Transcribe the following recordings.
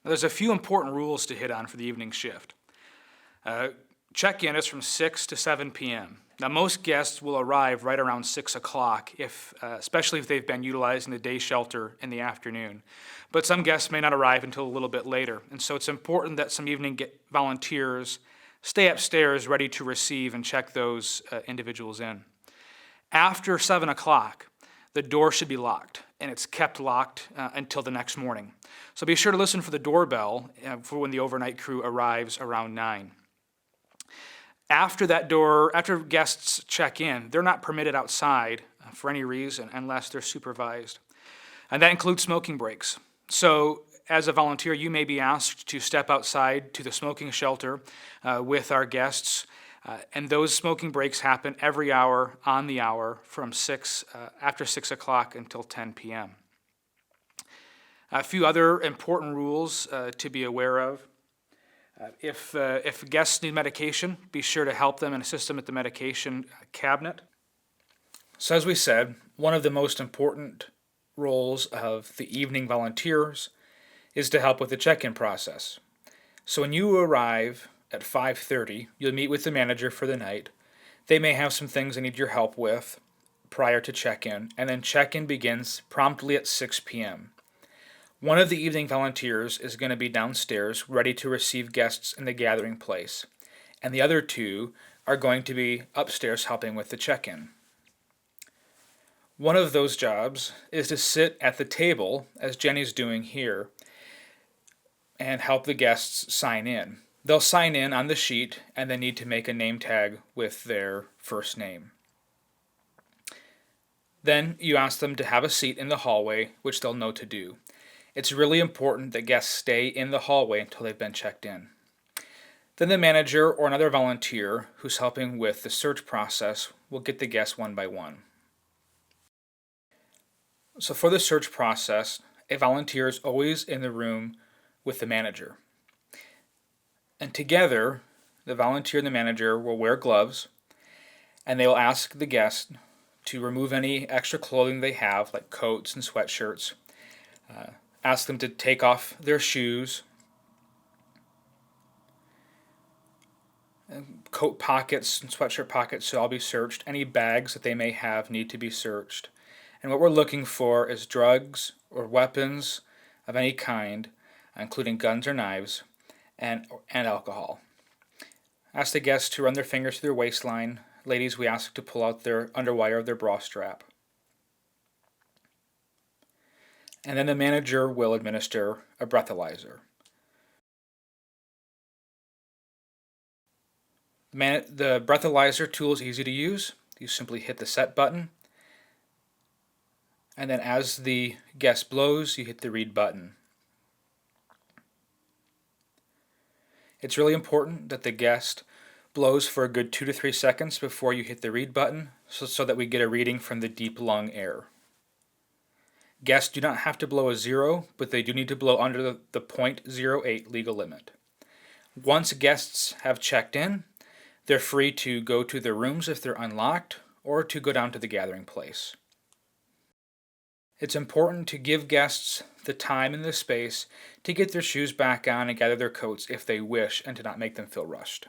There's a few important rules to hit on for the evening shift. Check-in is from 6 to 7 p.m. Now, most guests will arrive right around 6 o'clock, especially if they've been utilizing the day shelter in the afternoon. But some guests may not arrive until a little bit later, and so it's important that some evening volunteers stay upstairs ready to receive and check those individuals in. After 7 o'clock, the door should be locked, and it's kept locked until the next morning. So be sure to listen for the doorbell for when the overnight crew arrives around 9. After guests check in, they're not permitted outside for any reason unless they're supervised. And that includes smoking breaks. So as a volunteer, you may be asked to step outside to the smoking shelter with our guests. And those smoking breaks happen every hour on the hour from after 6 o'clock until 10 p.m. A few other important rules to be aware of. If guests need medication, be sure to help them and assist them at the medication cabinet. So as we said, one of the most important roles of the evening volunteers is to help with the check-in process. So when you arrive at 5:30, you'll meet with the manager for the night. They may have some things they need your help with prior to check-in, and then check-in begins promptly at 6 p.m. One of the evening volunteers is going to be downstairs ready to receive guests in the gathering place, and the other two are going to be upstairs helping with the check-in. One of those jobs is to sit at the table, as Jenny's doing here, and help the guests sign in. They'll sign in on the sheet and then need to make a name tag with their first name. Then you ask them to have a seat in the hallway, which they'll know to do. It's really important that guests stay in the hallway until they've been checked in. Then the manager or another volunteer who's helping with the search process will get the guests one by one. So for the search process, a volunteer is always in the room with the manager. And together, the volunteer and the manager will wear gloves, and they'll ask the guest to remove any extra clothing they have, like coats and sweatshirts. Ask them to take off their shoes, coat pockets and sweatshirt pockets should all be searched. Any bags that they may have need to be searched. And what we're looking for is drugs or weapons of any kind, including guns or knives, and alcohol. Ask the guests to run their fingers through their waistline. Ladies, we ask to pull out their underwire of their bra strap. And then the manager will administer a breathalyzer. The breathalyzer tool is easy to use. You simply hit the set button, and then as the guest blows, you hit the read button. It's really important that the guest blows for a good 2 to 3 seconds before you hit the read button so that we get a reading from the deep lung air. Guests do not have to blow a 0, but they do need to blow under the .08 legal limit. Once guests have checked in, they're free to go to their rooms if they're unlocked, or to go down to the gathering place. It's important to give guests the time and the space to get their shoes back on and gather their coats if they wish, and to not make them feel rushed.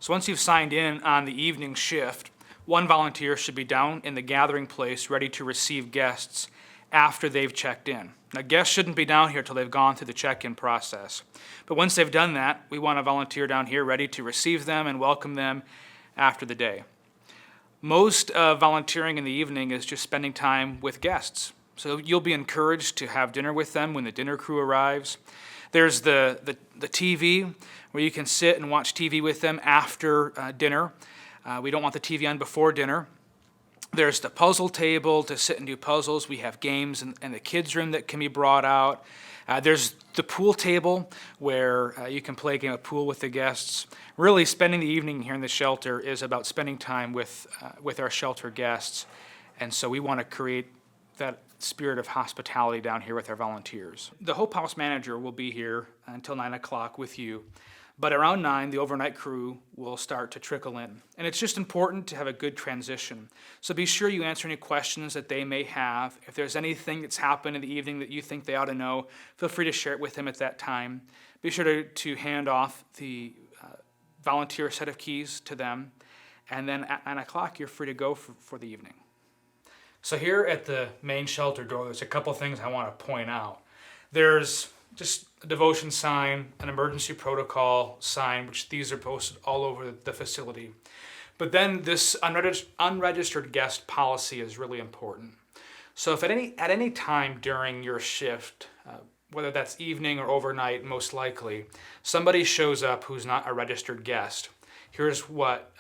So once you've signed in on the evening shift, one volunteer should be down in the gathering place ready to receive guests after they've checked in. Now, guests shouldn't be down here till they've gone through the check-in process. But once they've done that, we want a volunteer down here ready to receive them and welcome them after the day. Most volunteering in the evening is just spending time with guests. So you'll be encouraged to have dinner with them when the dinner crew arrives. There's the TV where you can sit and watch TV with them after dinner. We don't want the TV on before dinner. There's the puzzle table to sit and do puzzles. We have games in the kids' room that can be brought out. There's the pool table where you can play a game of pool with the guests. Really, spending the evening here in the shelter is about spending time with our shelter guests. And so we want to create that spirit of hospitality down here with our volunteers. The Hope House manager will be here until 9 o'clock with you. But around 9, the overnight crew will start to trickle in. And it's just important to have a good transition. So be sure you answer any questions that they may have. If there's anything that's happened in the evening that you think they ought to know, feel free to share it with them at that time. Be sure to hand off the volunteer set of keys to them. And then at 9 o'clock, you're free to go for the evening. So here at the main shelter door, there's a couple things I want to point out. There's just a devotion sign, an emergency protocol sign, which these are posted all over the facility. But then this unregistered guest policy is really important. So if at any time during your shift, whether that's evening or overnight, most likely, somebody shows up who's not a registered guest, here's what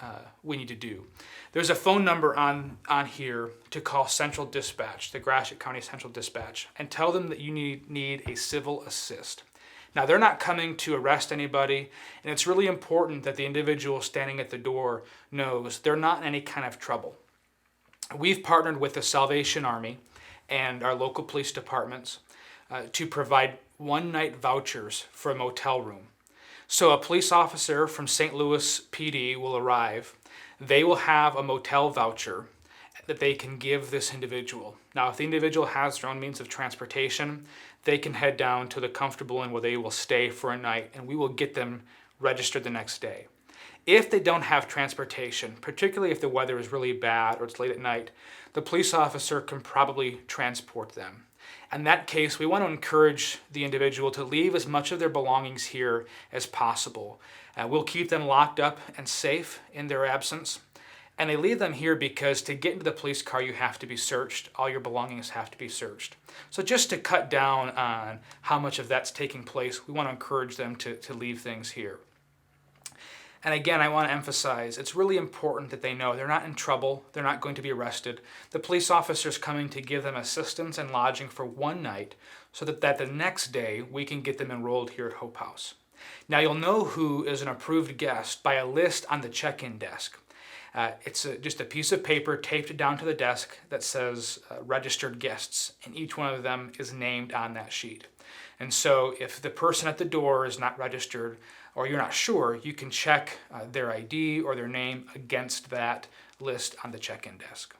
we need to do. There's a phone number on here to call Central Dispatch, the Gratiot County Central Dispatch, and tell them that you need a civil assist. Now, they're not coming to arrest anybody, and it's really important that the individual standing at the door knows they're not in any kind of trouble. We've partnered with the Salvation Army and our local police departments to provide one-night vouchers for a motel room. So a police officer from St. Louis PD will arrive. They will have a motel voucher that they can give this individual. Now, if the individual has their own means of transportation, they can head down to the Comfortable Inn where they will stay for a night, and we will get them registered the next day. If they don't have transportation, particularly if the weather is really bad or it's late at night, the police officer can probably transport them. In that case, we want to encourage the individual to leave as much of their belongings here as possible. We'll keep them locked up and safe in their absence. And they leave them here because to get into the police car, you have to be searched. All your belongings have to be searched. So just to cut down on how much of that's taking place, we want to encourage them to leave things here. And again, I want to emphasize, it's really important that they know they're not in trouble, they're not going to be arrested. The police officer's coming to give them assistance and lodging for one night so that the next day we can get them enrolled here at Hope House. Now, you'll know who is an approved guest by a list on the check-in desk. It's just a piece of paper taped down to the desk that says registered guests, and each one of them is named on that sheet. And so if the person at the door is not registered or you're not sure, you can check their ID or their name against that list on the check-in desk.